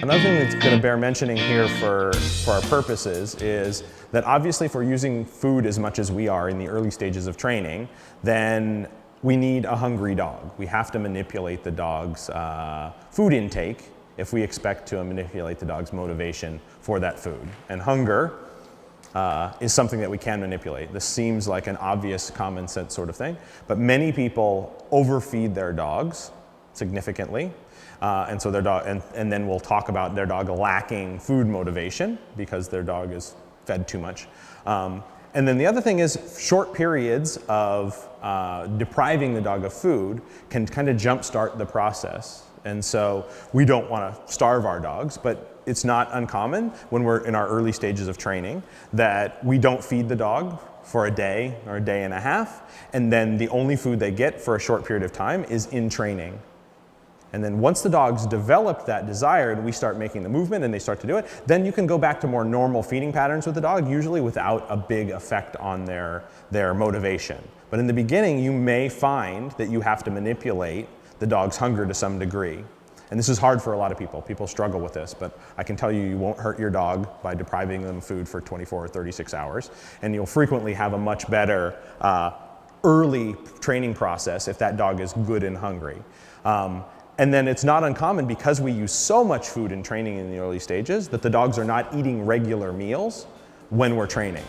Another thing that's going to bear mentioning here for our purposes is that obviously if we're using food as much as we are in the early stages of training, then we need a hungry dog. We have to manipulate the dog's food intake if we expect to manipulate the dog's motivation for that food. And hunger is something that we can manipulate. This seems like an obvious common sense sort of thing, but many people overfeed their dogs significantly. And so their dog, and then we'll talk about their dog lacking food motivation because their dog is fed too much. And then the other thing is short periods of depriving the dog of food can kind of jumpstart the process. And so we don't want to starve our dogs, but it's not uncommon when we're in our early stages of training that we don't feed the dog for a day or a day and a half, and then the only food they get for a short period of time is in training. And then once the dog's developed that desire and we start making the movement and they start to do it, then you can go back to more normal feeding patterns with the dog, usually without a big effect on their motivation. But in the beginning, you may find that you have to manipulate the dog's hunger to some degree. And this is hard for a lot of people. People struggle with this, but I can tell you, you won't hurt your dog by depriving them food for 24 or 36 hours. And you'll frequently have a much better early training process if that dog is good and hungry. And then it's not uncommon, because we use so much food in training in the early stages, that the dogs are not eating regular meals when we're training.